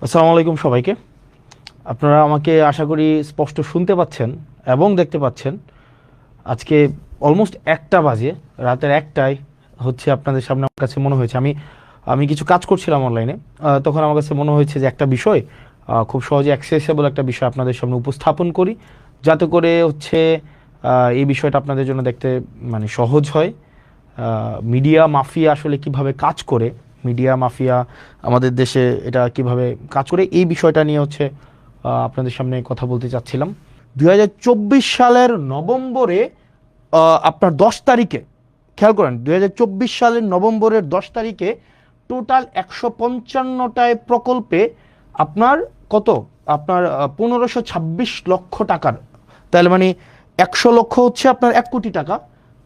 আসসালামু আলাইকুম সবাইকে। আপনারা আমাকে আশা করি স্পষ্ট শুনতে পাচ্ছেন এবং দেখতে পাচ্ছেন। আজকে অলমোস্ট 1টা বাজে, রাতের 1টায় হচ্ছে আপনাদের সামনে আমার কাছে মনে হয়েছে আমি আমি কিছু কাজ করছিলাম অনলাইনে। তখন আমার কাছে মনে হয়েছে যে একটা বিষয় খুব সহজে অ্যাক্সেসেবল একটা বিষয় আপনাদের সামনে উপস্থাপন করি, যাতে করে হচ্ছে এই বিষয়টা আপনাদের জন্য দেখতে মানে সহজ হয়। মিডিয়া মাফিয়া আসলে কিভাবে কাজ করে, মিডিয়া মাফিয়া আমাদের দেশে এটা কিভাবে কাজ করে, এই বিষয়টা নিয়ে হচ্ছে আপনাদের সামনে কথা বলতে চাচ্ছিলাম। 2024 সালের নভেম্বরে আপনার 10 তারিখে, খেয়াল করেন, 2024 সালের নভেম্বরের 10 তারিখে টোটাল 155টায় প্রকল্পে আপনার কত, আপনার 1526 লক্ষ টাকার, তাহলে মানে 100 লক্ষ হচ্ছে আপনার 1 কোটি টাকা।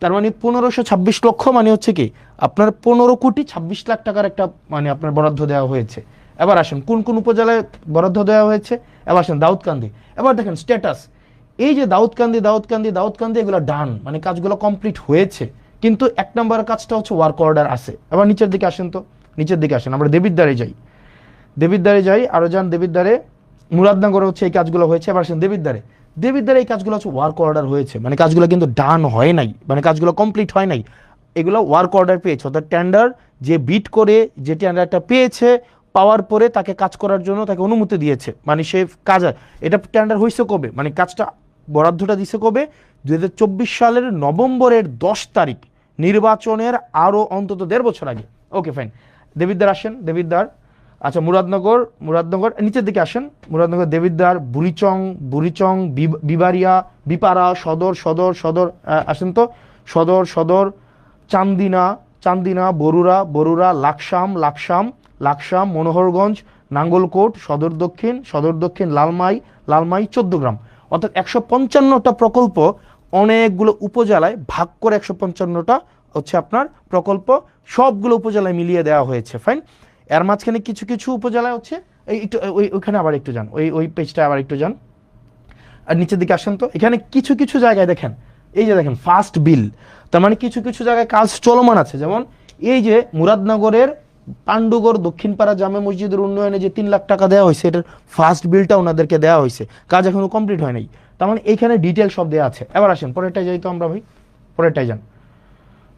তার মানে 1526 লক্ষ মানে হচ্ছে কি আপনার 15,26,00,000 টাকার একটা মানে আপনার বরাদ্দ দেওয়া হয়েছে। এবার আসেন কোন কোন উপজেলায় বরাদ্দ দেওয়া হয়েছে। এবার আসেন দাউদকান্দি। এবার দেখেন স্ট্যাটাস, এই যে দাউদকান্দি দাউদকান্দি দাউদকান্দি এগুলো ডান, মানে কাজগুলো কমপ্লিট হয়েছে, কিন্তু 1 নম্বরের কাজটা হচ্ছে ওয়ার্ক অর্ডার আছে। এবার নিচের দিকে আসেন, তো নিচের দিকে আসেন, আমরা দেবিদ্বারে যাই, দেবিদ্বারে যাই, আরো যান দেবিদ্বারে। মুরাদনগরে হচ্ছে এই কাজগুলো হয়েছে। এবার আসেন দেবিদ্বারে, দেবিদ্বারে এই কাজগুলো হচ্ছে ওয়ার্ক অর্ডার হয়েছে, মানে কাজগুলো কিন্তু ডান হয় নাই, মানে কাজগুলো কমপ্লিট হয় নাই, এগুলো ওয়ার্ক অর্ডার পেয়েছে। অর্থাৎ টেন্ডার যে বিট করে যে টেন্ডারটা পেয়েছে, পাওয়ার পরে তাকে কাজ করার জন্য তাকে অনুমতি দিয়েছে, মানে সে কাজ, এটা টেন্ডার হয়েছে কবে, মানে কাজটা বরাদ্দটা দিছে কবে, 2024 সালের নভেম্বরের 10 তারিখ, নির্বাচনের আরও অন্তত 1.5 বছর আগে। ওকে ফাইন, দেবিদ্বার আসেন, দেবিদ্বার। আচ্ছা মুরাদনগর, মুরাদনগর নিচের দিকে আসেন, মুরাদনগর, দেবিদ্বার, বুড়িচং, বুড়িচং, বিবারিয়া, বিপাড়া, সদর, সদর, সদর, আসেন তো, সদর, সদর, চান্দিনা, চান্দিনা, বরুড়া, বরুড়া, লাকসাম, লাকসাম, লাকসাম, মনোহরগঞ্জ, নাঙ্গলকোট, সদর দক্ষিণ, সদর দক্ষিণ, লালমাই, লালমাই, 14 গ্রাম। অর্থাৎ 155টা প্রকল্প অনেকগুলো উপজেলায় ভাগ করে 155টা হচ্ছে আপনার প্রকল্প সবগুলো উপজেলায় মিলিয়ে দেওয়া হয়েছে। ফাইন। এর মাঝখানে কিছু কিছু উপজেলায় হচ্ছে এই একটু ওইখানে আবার একটু যান, ওই পেজটা আবার একটু যান, আর নিচের দিকে আসেন তো। এখানে কিছু কিছু জায়গায় দেখেন, এই যে দেখেন ফার্স্ট বিল, তার মানে কিছু কিছু জায়গায় কাজ চলমান আছে। যেমন এই যে মুরাদনগরের পাণ্ডুগড় দক্ষিণপাড়া জামে মসজিদের উন্নয়নে যে 3 লাখ টাকা দেওয়া হয়েছে, এটার ফার্স্ট বিলটা ওনাদেরকে দেওয়া হয়েছে, কাজ এখনো কমপ্লিট হয় নাই। তার মানে এইখানে ডিটেল সব দেওয়া আছে। এবার আসেন পরেরটাই যাই তো আমরা ভাই, পরেরটাই যান।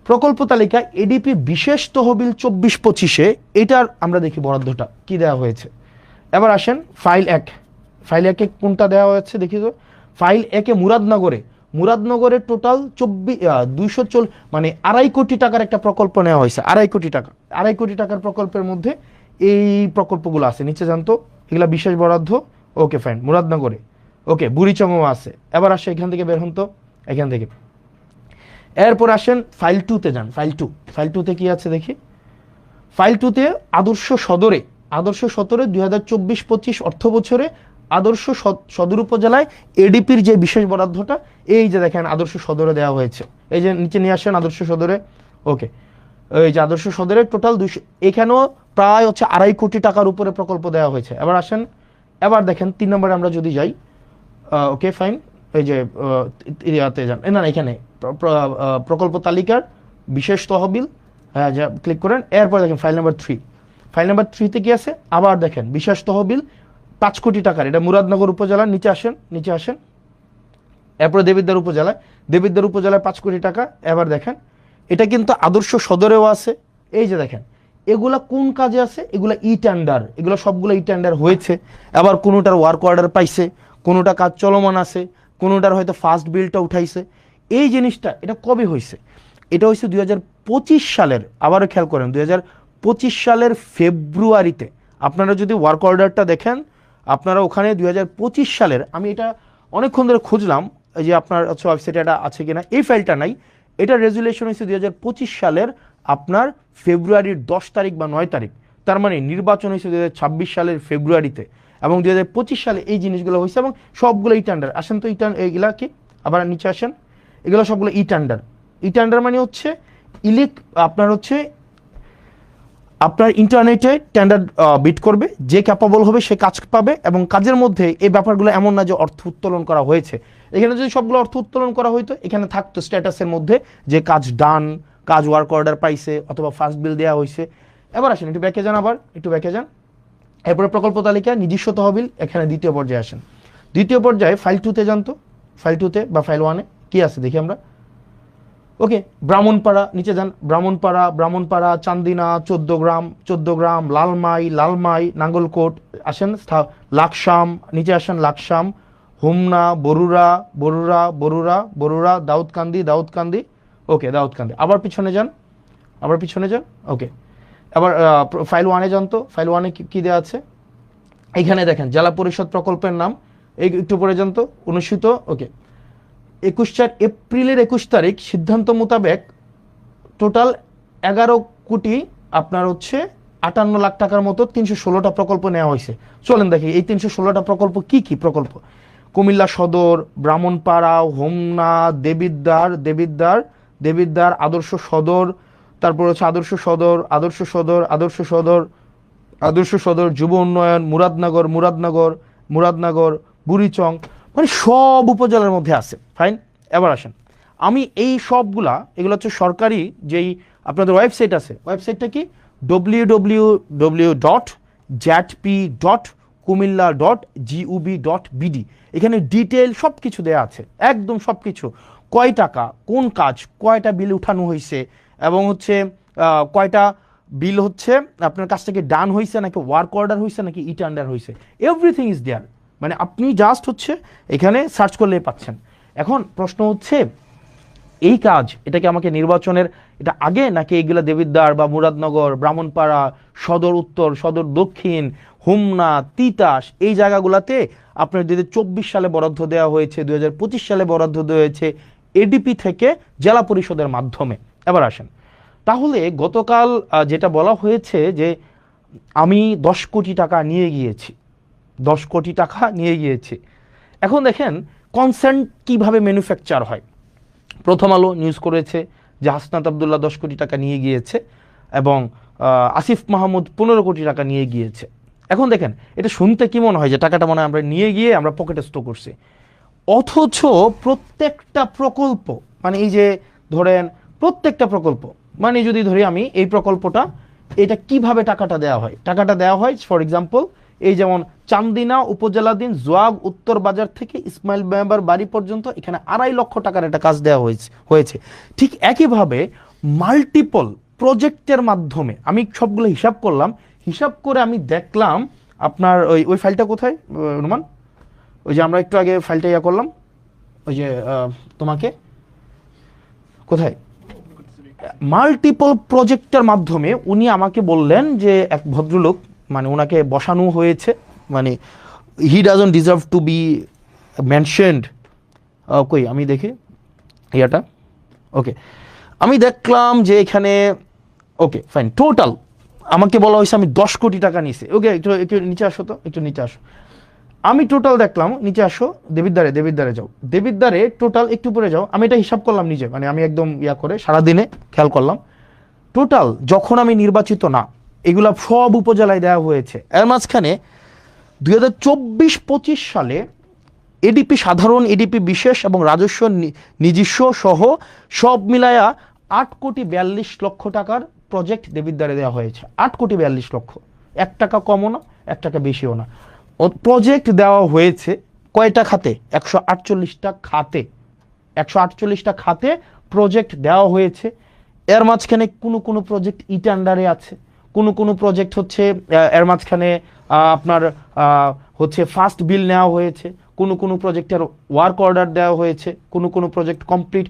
প্রকল্প তালিকা এডিপি বিশেষ তহবিল 24-25-এ, এটার আমরা দেখি বরাদ্দটা কি দেওয়া হয়েছে। এবার আসেন ফাইল 1, ফাইল 1-এ কোনটা দেওয়া হয়েছে দেখি তো। ফাইল 1-এ মুরাদনগরে, মুরাদনগরে টোটাল 240 মানে 2.5 কোটি টাকার একটা প্রকল্প নেওয়া হয়েছে। 2.5 কোটি টাকা, 2.5 কোটি টাকার প্রকল্পের মধ্যে এই প্রকল্পগুলো আছে। নিচে জানতো এগুলা বিশেষ বরাদ্দ। Okay fine, মুরাদনগরে। ওকে, বুড়িচংও আছে। এবার আসে এখান থেকে বের হন তো, এখান থেকে। এরপর আসেন ফাইল 2-তে যান, ফাইল 2, ফাইল 2-তে কি আছে দেখি। ফাইল 2-তে আদর্শ সদরে, আদর্শ সদরে 2024-25 অর্থ বছরে আদর্শ সদর উপজেলায় এডিপির যে বিশেষ বরাদ্দটা, এই যে দেখেন আদর্শ সদরে দেওয়া হয়েছে। এই যে নিচে নিয়ে আসেন আদর্শ সদরে। ওকে, এই যে আদর্শ সদরে টোটাল 200, এখানেও প্রায় হচ্ছে 2.5 কোটি টাকার উপরে প্রকল্প দেওয়া হয়েছে। এবার আসেন, এবার দেখেন 3 নম্বরে আমরা যদি যাই। ওকে ফাইন, এই যে ইয়াতে যান, না এখানে প্রকল্প তালিকার বিশেষ তহবিল, হ্যাঁ যা ক্লিক করেন। এরপর দেখেন ফাইল নাম্বার 3, ফাইল নাম্বার 3-তে কি আছে, আবার দেখেন বিশেষ তহবিল 5 কোটি টাকার, এটা মুরাদনগর উপজেলার। নিচে আসেন, নিচে আসেন। এরপরে দেবিদ্বার উপজেলায়, দেবিদ্বার উপজেলায় 5 কোটি টাকা। এবার দেখেন এটা কিন্তু আদর্শ সদরেও আছে। এই যে দেখেন এগুলা কোন কাজে আছে, এগুলা ই টেন্ডার, এগুলো সবগুলো ই টেন্ডার হয়েছে। আবার কোনোটার ওয়ার্ক অর্ডার পাইছে, কোনোটা কাজ চলমান আছে, কোনোটার হয়তো ফার্স্ট বিলটা উঠাইছে। এই জিনিসটা এটা কবে হয়েছে, এটা হয়েছে 2025 সালের, আবারও খেয়াল করেন 2025 সালের ফেব্রুয়ারিতে। আপনারা যদি ওয়ার্ক অর্ডারটা দেখেন, আপনারা ওখানে 2025 সালের, আমি এটা অনেকক্ষণ ধরে খুঁজলাম এই যে আপনার হচ্ছে ওয়েবসাইটে এটা আছে কিনা, এই ফাইলটা নাই। এটা রেজুলেশন হয়েছে 2025 সালের আপনার ফেব্রুয়ারির 10 তারিখ বা 9 তারিখ। তার মানে নির্বাচন হয়েছে 2026 সালের ফেব্রুয়ারিতে, এবং 2025 সালে এই জিনিসগুলো হয়েছে, এবং সবগুলো ই টেন্ডার। আসেন তো এইগুলা কি, আবার নিচে আসেন, এগুলো সবগুলো ই টেন্ডার। ই টেন্ডার মানে হচ্ছে আপনার হচ্ছে আপনার ইন্টারনেটে টেন্ডার বিট করবে, যে ক্যাপাবল হবে সে কাজ পাবে, এবং কাজের মধ্যে এই ব্যাপারগুলো এমন না যে অর্থ উত্তোলন করা হয়েছে। এখানে যদি সবগুলো অর্থ উত্তোলন করা হইতো, এখানে থাকতো স্ট্যাটাসের মধ্যে যে কাজ ডান, কাজ ওয়ার্ক অর্ডার পাইছে, অথবা ফার্স্ট বিল দেওয়া হয়েছে। এবার আসেন একটু ব্যাকে যান, আবার একটু ব্যাকে যান। এরপরে প্রকল্প তালিকা নিজস্ব তহবিল, এখানে দ্বিতীয় পর্যায়ে আসেন। দ্বিতীয় পর্যায়ে ফাইল 2-তে জানতো, ফাইল 2-তে বা ফাইল 1-এ কি আছে দেখি আমরা। ওকে, ব্রাহ্মণপাড়া, নিচে যান, ব্রাহ্মণপাড়া চান্দিনা 14 গ্রাম, লালমাই নাঙ্গলকোট, আসেন লাকসাম, নিচে আসেন লাকসাম, হোমনা, বরুড়া, দাউদকান্দি, ওকে দাউদকান্দি। আবার পিছনে যান, ওকে। আবার ফাইল 1-এ যান তো, ফাইল 1-এ কি দেওয়া আছে এইখানে দেখেন, জেলা পরিষদ প্রকল্পের নাম, এই একটু পরে যান তো, অনুষ্ঠিত, ওকে 21 এপ্রিলের 21 তারিখ সিদ্ধান্ত মোতাবেক টোটাল 11 কোটি আপনার হচ্ছে 58 লাখ টাকার মতো 316টা প্রকল্প নেওয়া হয়েছে। চলেন দেখি এই 316টা প্রকল্প কি কি প্রকল্প। কুমিল্লা সদর, ব্রাহ্মণপাড়া, হোমনা, দেবিদ্বার, আদর্শ সদর, তারপর হচ্ছে আদর্শ সদর, যুব উন্নয়ন, মুরাদনগর, বুড়িচং, মানে সব উপজেলার মধ্যে আছে। ফাইন, এবার আসেন, আমি এই সবগুলা, এগুলো হচ্ছে সরকারি যেই আপনাদের ওয়েবসাইট আছে, ওয়েবসাইটটা কি www.jatp.kumilla.gov.bd। এখানে ডিটেল সব কিছু দেওয়া আছে, একদম সব কিছু, কয় টাকা, কোন কাজ, কয়টা বিল উঠানো হয়েছে, এবং হচ্ছে কয়টা বিল হচ্ছে আপনার কাছ থেকে ডান হয়েছে, নাকি ওয়ার্ক অর্ডার হয়েছে, নাকি ইট আন্ডার হয়েছে, এভরিথিং ইজ দেয়ার। মানে আপনি জাস্ট হচ্ছে এখানে সার্চ করলেই পাচ্ছেন। এখন প্রশ্ন হচ্ছে এই কাজ, এটাকে আমাকে নির্বাচনের এটা আগে, নাকি এইগুলা দেবিদ্বার বা মুরাদনগর, ব্রাহ্মণপাড়া, সদর উত্তর, সদর দক্ষিণ, হোমনা, তিতাস, এই জায়গাগুলোতে আপনার 2024 সালে বরাদ্দ দেওয়া হয়েছে, 2025 সালে বরাদ্দ দেওয়া হয়েছে এডিপি থেকে জেলা পরিষদের মাধ্যমে। এবার আসেন, তাহলে গতকাল যেটা বলা হয়েছে যে আমি 10 কোটি টাকা নিয়ে গিয়েছি। এখন দেখেন কনসেন্ট কিভাবে ম্যানুফ্যাকচার হয়। প্রথম আলো নিউজ করেছে যে হাসনাত আবদুল্লাহ 10 কোটি টাকা নিয়ে গিয়েছে এবং আসিফ মাহমুদ 15 কোটি টাকা নিয়ে গিয়েছে। এখন দেখেন এটা শুনতে কি মনে হয় যে টাকাটা মনে হয় আমরা নিয়ে গিয়ে আমরা পকেটে স্টোর করছি, অথচ প্রত্যেকটা প্রকল্প, মানে এই যে ধরেন প্রত্যেকটা প্রকল্প, মানে যদি ধরি আমি এই প্রকল্পটা, এটা কিভাবে টাকাটা দেওয়া হয় ফর এক্সাম্পল, এই যেমন চান্দিনা উপজেলাধীন জোয়াগ উত্তর বাজার থেকে ইসমাইল মেম্বার বাড়ি পর্যন্ত এখানে 2.5 লক্ষ টাকার একটা কাজ দেওয়া হয়েছে। ঠিক একইভাবে মাল্টিপল প্রজেক্টের মাধ্যমে আমি সবগুলো হিসাব করে আমি দেখলাম আপনার ওই ফাইলটা কোথায় রুমান, ওই যে আমরা একটু আগে ফাইলটা করলাম, ওই যে তোমাকে কোথায়, মাল্টিপল প্রজেক্টের মাধ্যমে উনি আমাকে বললেন যে এক ভদ্রলোক, মানে ওনাকে বসানো হয়েছে, মানে he doesn't deserve two B mentioned. কই আমি দেখি ইয়াটা, ওকে আমি দেখলাম যে এখানে, ওকে ফাইন, টোটাল আমাকে বলা হয়েছে আমি 10 কোটি টাকা নিয়েছি। ওকে একটু নিচে আসো তো, একটু নিচে আসো, আমি টোটাল দেখলাম, নিচে আসো, দেবিদ্বারে যাও, দেবিদ্বারে টোটাল একটু পরে যাও, আমি এটা হিসাব করলাম নিজে, মানে আমি একদম করে সারাদিনে খেয়াল করলাম টোটাল, যখন আমি নির্বাচিত না, এগুলা সব উপজেলায় দেওয়া হয়েছে। এর মাঝখানে 2024-25 সালে এডিপি সাধারণ, এডিপি বিশেষ এবং রাজস্ব নিজস্ব সহ সব মিলায়া 8 কোটি 42 লক্ষ টাকার প্রজেক্ট দেবিদ্বারে দেওয়া হয়েছে। 8 কোটি 42 লক্ষ, 1 টাকা কমও না 1 টাকা বেশিও না। প্রজেক্ট দেওয়া হয়েছে কয়টা খাতে, 148টা খাতে, 148টা খাতে প্রজেক্ট দেওয়া হয়েছে। এর মাঝখানে কোনো প্রজেক্ট ইট আন্ডারে আছে, কোনো প্রজেক্ট হচ্ছে এর মাঝখানে আপনার হচ্ছে ফার্স্ট বিল নেওয়া হয়েছে, কোনো প্রজেক্টের ওয়ার্ক অর্ডার দেওয়া হয়েছে, কোনো প্রজেক্ট কমপ্লিট,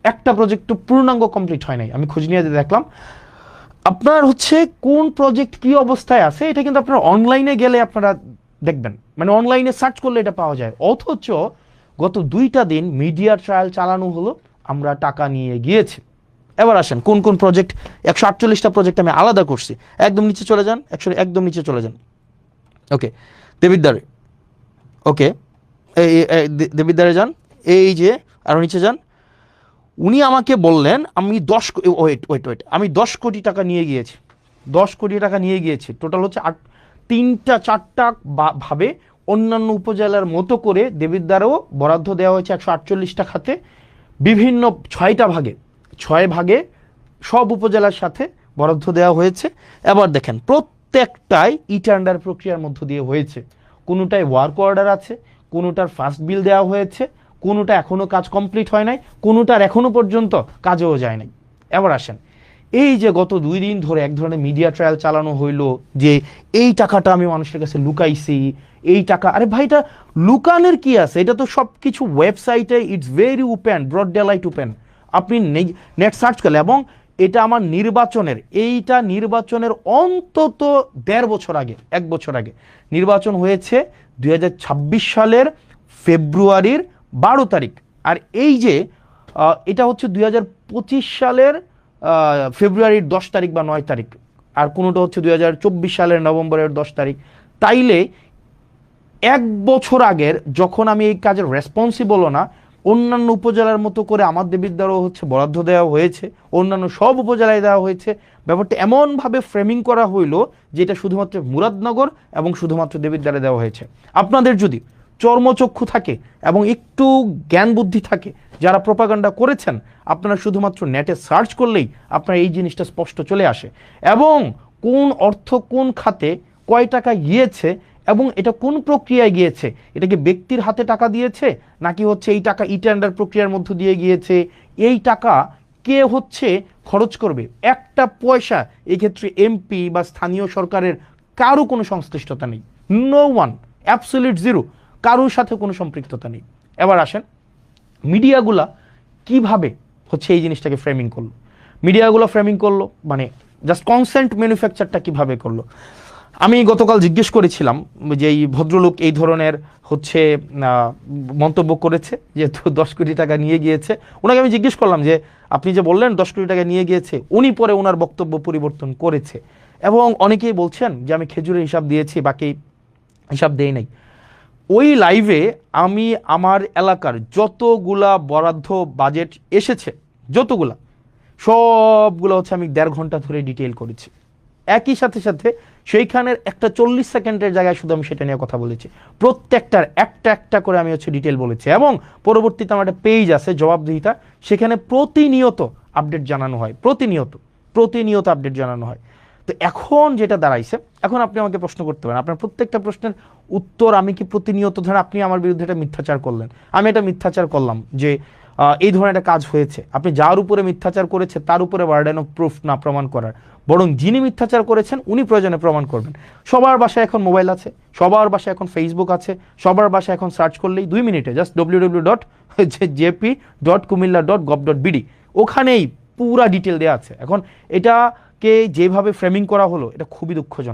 একটা প্রজেক্ট তো পূর্ণাঙ্গ কমপ্লিট হয় নাই, আমি খোঁজ নিয়ে দেখলাম। আপনার হচ্ছে কোন প্রজেক্ট কি অবস্থায় আছে এটা কিন্তু আপনার অনলাইনে গেলে আপনারা দেখবেন, মানে অনলাইনে সার্চ করলে এটা পাওয়া যায়। অথচ গত 2টা দিন মিডিয়া ট্রায়াল চালানো হলো, আমরা টাকা নিয়ে গিয়েছি। এবার আসেন কোন প্রজেক্ট, 148টা প্রজেক্ট আমি আলাদা করছি। একদম নিচে চলে যান, একদম নিচে চলে যান, ওকে দেবিদ্বারে, ওকে দেবিদ্বারে যান, এই যে আরো নিচে যান। উনি আমাকে বললেন আমি 10 কোটি টাকা নিয়ে গিয়েছি, 10 কোটি টাকা নিয়ে গিয়েছি। টোটাল হচ্ছে 3-4টা ভাবে অন্যান্য উপজেলার মতো করে দেবিদ্বারেও বরাদ্দ দেওয়া হয়েছে 148টা খাতে, বিভিন্ন 6 ভাগে সব উপজেলার সাথে বরাদ্দ দেওয়া হয়েছে। এবার দেখেন প্রত্যেকটাই টেন্ডার প্রক্রিয়ার মধ্য দিয়ে হয়েছে। কোনোটায় ওয়ার্ক অর্ডার আছে, কোনোটার ফার্স্ট বিল দেওয়া হয়েছে, কোনোটা এখনো কাজ কমপ্লিট হয় নাই, কোনোটার এখনো পর্যন্ত কাজেও যায় নাই। এবার আসেন, এই যে গত 2 দিন ধরে এক ধরনের মিডিয়া ট্রায়াল চালানো হইলো যে এই টাকাটা আমি মানুষের কাছে লুকাইছি, এই টাকা, আরে ভাই এটা লুকানোর কি আছে? এটা তো সব কিছু ওয়েবসাইটে, it's very open, broad daylight open, আপনি নেট সার্চ করলে। এবং এটা আমার নির্বাচনের অন্তত 1.5 বছর আগে, 1 বছর আগে নির্বাচন হয়েছে 2026 সালের ফেব্রুয়ারির 12 তারিখ। আর এই যে এটা হচ্ছে 2025 সালের ফেব্রুয়ারির 10 তারিখ বা 9 তারিখ, আর কোনোটা হচ্ছে 2024 সালের নভেম্বরের 10 তারিখ। তাইলে 1 বছর আগের, যখন আমি এই কাজের রেসপন্সিবলও না, অন্যান্য উপজেলার মতো করে আমার দেবিদ্বারও হচ্ছে বরাদ্দ দেওয়া হয়েছে, অন্যান্য সব উপজেলায় দেওয়া হয়েছে। ব্যাপারটা এমনভাবে ফ্রেমিং করা হইলো যে এটা শুধুমাত্র মুরাদনগর এবং শুধুমাত্র দেবিদ্বারে দেওয়া হয়েছে। আপনাদের যদি চর্মচক্ষু থাকে এবং একটু জ্ঞান বুদ্ধি থাকে, যারা প্রোপাগান্ডা করেছেন, আপনারা শুধুমাত্র নেটে সার্চ করলেই আপনার এই জিনিসটা স্পষ্ট চলে আসে। এবং কোন অর্থ কোন খাতে কয় টাকা গিয়েছে এবং এটা কোন প্রক্রিয়ায় গিয়েছে, এটা কি ব্যক্তির হাতে টাকা দিয়েছে নাকি হচ্ছে এই টাকা টেন্ডার প্রক্রিয়ার মধ্য দিয়ে গিয়েছে, এই টাকা কে হচ্ছে খরচ করবে, একটা পয়সা এক্ষেত্রে এমপি বা স্থানীয় সরকারের কারো কোনো সংশ্লিষ্টতা নেই। নো ওয়ান, অ্যাবসলিউট জিরো, কারোর সাথে কোনো সম্পৃক্ততা নেই। এবার আসেন, মিডিয়াগুলা কিভাবে হচ্ছে এই জিনিসটাকে ফ্রেমিং করলো। মিডিয়াগুলো ফ্রেমিং করলো মানে জাস্ট কনসেন্ট ম্যানুফ্যাকচারটা কিভাবে করলো। আমি গতকাল জিজ্ঞেস করেছিলাম যে এই ভদ্রলোক এই ধরনের হচ্ছে মন্তব্য করেছে, যেহেতু 10 কোটি টাকা নিয়ে গিয়েছে, ওনাকে আমি জিজ্ঞেস করলাম যে আপনি যে বললেন 10 কোটি টাকা নিয়ে গিয়েছে, উনি পরে ওনার বক্তব্য পরিবর্তন করেছে। এবং অনেকেই বলছেন যে আমি খেজুরের হিসাব দিয়েছি, বাকি হিসাব দেই নাই। ওই লাইভে আমি আমার এলাকার যতগুলা বরাদ্দ বাজেট এসেছে, যতগুলা, সবগুলো হচ্ছে আমি 1.5 ঘন্টা ধরে ডিটেইল করেছি। একই সাথে সাথে সেইখানের একটা 40 সেকেন্ডের জায়গায় শুধু আমি সেটা নিয়ে কথা বলেছি। প্রত্যেকটার একটা একটা করে আমি হচ্ছে ডিটেল বলেছি। এবং পরবর্তীতে আমার একটা পেজ আছে জবাবদিহিতা, সেখানে প্রতিনিয়ত আপডেট জানানো হয়, প্রতিনিয়ত আপডেট জানানো হয়। তো এখন যেটা দাঁড়াইছে, এখন আপনি আমাকে প্রশ্ন করতে পারেন, আপনার প্রত্যেকটা প্রশ্নের উত্তর আমি কি প্রতিনিয়ত, ধরেন আপনি আমার বিরুদ্ধে একটা মিথ্যাচার করলেন, আমি এটা মিথ্যাচার করলাম যে এই ধরনের একটা কাজ হয়েছে, আপনি যার উপরে মিথ্যাচার করেছে তার উপরে বার্ডেন অফ প্রুফ না প্রমাণ করার, বরং যিনি মিথ্যাচার করেছেন উনি প্রয়োজনে প্রমাণ করবেন। সবার বাসায় এখন মোবাইল আছে, সবার বাসায় এখন ফেসবুক আছে, সবার বাসায় এখন সার্চ করলেই 2 মিনিটে জাস্ট www.jp.kumilla.gov.bd, ওখানেই পুরা ডিটেল দেওয়া আছে। এখন এটাকে যেভাবে ফ্রেমিং করা হলো, এটা খুবই দুঃখজনক।